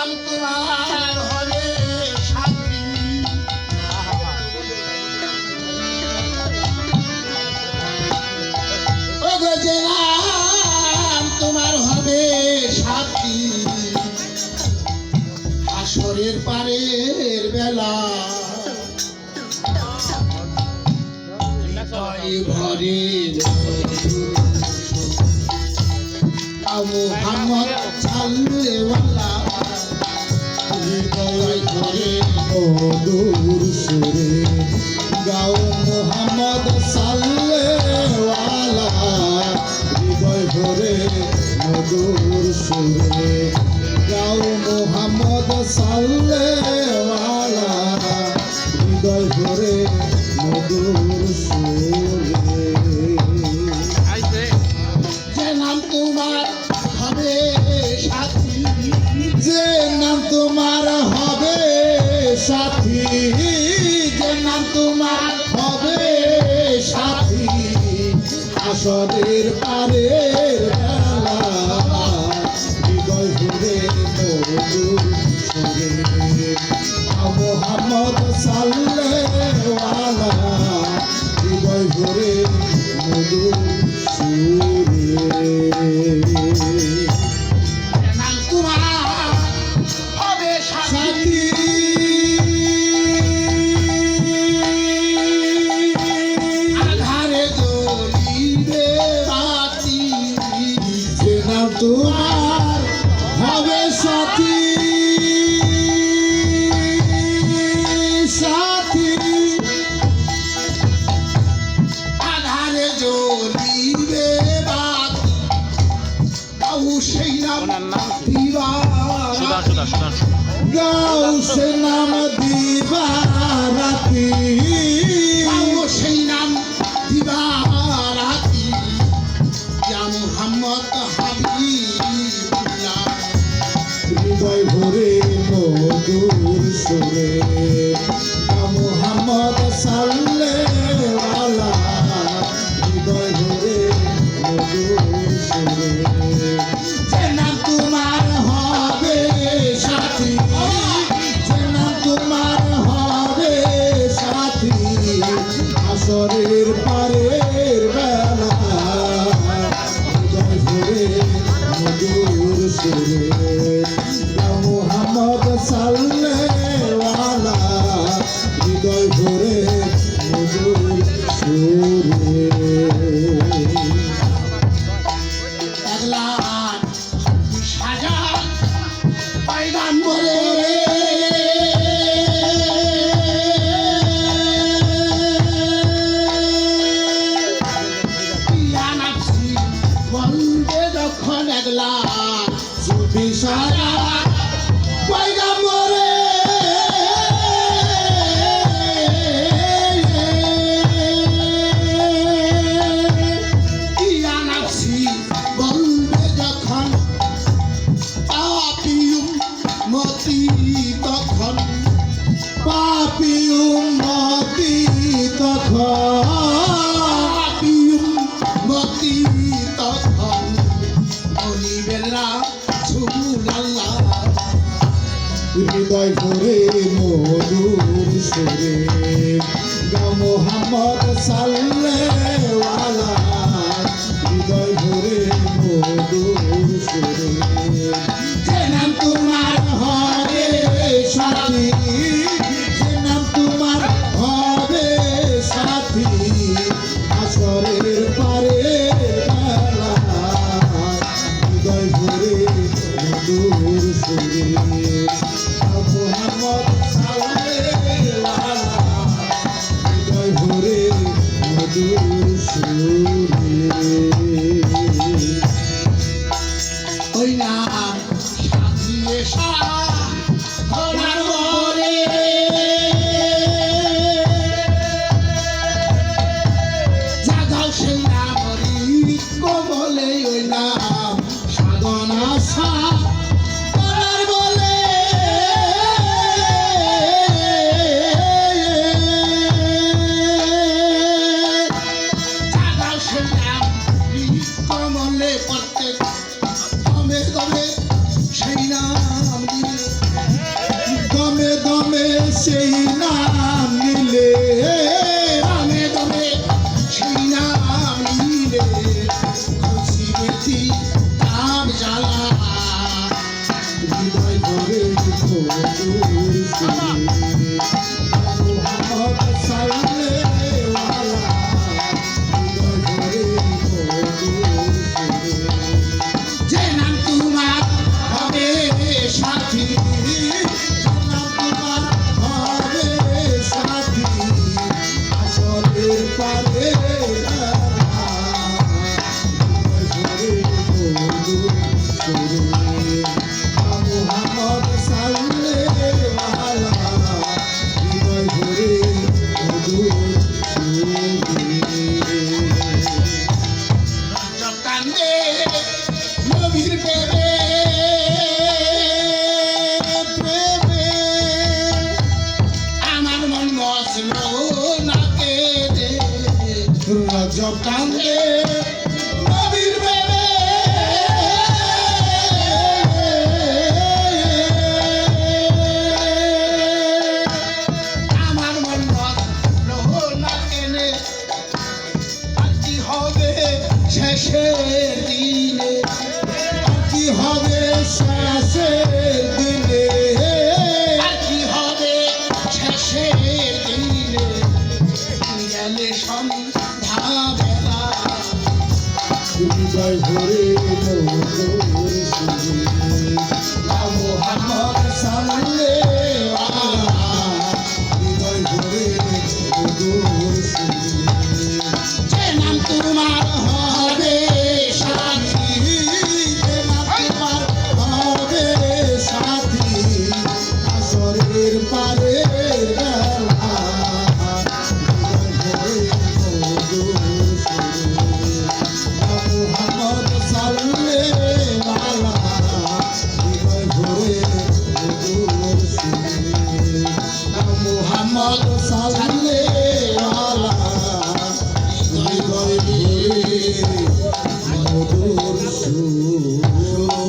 নাম তোমার হবে সাথী, ওগো যে নাম তোমার হবে সাথী, হাসরের পারের বেলা ঘরে মুহাম্মদ সাল্লাল্লাহু হৃদয় ঘরে মধুর সুরে গাও মুহাম্মদ সাল্লাল্লাহু হৃদয় ঘরে মধুর সুরে গাও মুহাম্মদ সাল্লাল্লাহু হৃদয় ঘরে মধুর সুরে। যে নাম তোমার হবে সাথী, যে নাম তোমার হবে সাথী, যে নাম তোমার হবে সাথী, আসরের পারের বেলা হৃদয় ঘুরে মধুর সুরে মুহাম্মদ সাল্লাল্লাহু হৃদয় ঘুরে মধুর সুরে। নাম তোমার হবে সাথী, আধারে জ্বলিবে বাতি, যে নাম তোমার হবে সাথী, সাথী আধারে জ্বলিবে বাতি, গাও সেই নাম দিবারাতি, গাও সেই নাম দিবারাতি, গাও সেই নাম দিবারাতি, ইয়া মুহাম্মদ হাবিবুল্লাহ হৃদয় ভরে মধুর সুরে মুহাম্মদ সাল্লাল্লাহু হৃদয় ভরে মধুর সুরে। যে নাম তোমার হবে সাথী, যে নাম তোমার হবে সাথী, আসরের পারের বেলা হৃদয় ভরে মধুর সুরে মুহাম্মদ সাল্লাল্লাহু হৃদয় ভরে মধুর সুরে। একলা সাজা পয়গাম্বরে ইয়া নাফসি বলবে যখন একলা সুফি সাজা পয়গাম্বরে ইয়া নাফসি বলবে যখন পাপী উম্মতি তখন, পাপী উম্মতি তখন, পাপী উম্মতি তখন বলিবে রাসূলুল্লাহ হৃদয় ভরে মধুর সুরে গাও মুহাম্মদ সাল্লাল্লাহু হৃদয় ভরে মধুর সুরে। যে নাম তোমার হবে সাথী, যে নাম তোমার হবে সাথী, আসরের পারের বেলা হৃদয় ভরে মধুর সুরে মুহাম্মদ সাল্লাল্লাহু হৃদয় ভরে মধুর সুরে। ওই নাম সাজিয়ে সাধনার বলে জাগাও সেই নাম কমলে, ওই নাম সাধনা সাধনার বলে জাগাও সেই নাম কমলে, প্রত্যেক গমে গমে সেই নাম সেই নাম নিলে রামে দমে সেই নাম নিলে খুশি বেশি তার জ্বালা হৃদয় ভরে যে নাম তোমার হবে সাথী, নাম তোমার হবে সাথী আসলের পারে মোহাম্মদ সাল্লেওয়ালা হৃদয় ভরে কান্দে নবীর প্রেমে প্রেমে আমার মন বসল না কেঁদে রজব কান্দে নবীর প্রেমে আমার মন বসল না কেনে আর কি হবে শেষের দিনে, কি হবে শেষের দিনে, কি হবে শেষের দিনে গেলে সন্ধ্যাবেলা হৃদয় ভরে মোহাম্মদ সাল্লেওয়ালা হৃদয় ভরে যে নাম তোমার হবে সাথী, যে নাম তোমার হবে সাথী আসরের পারে বেলা মোহাম্মদ সাল্লেওয়ালা হৃদয় ভরে মোহাম্মদ সাল্লেওয়ালা হৃদয় ভরে মধুর সুর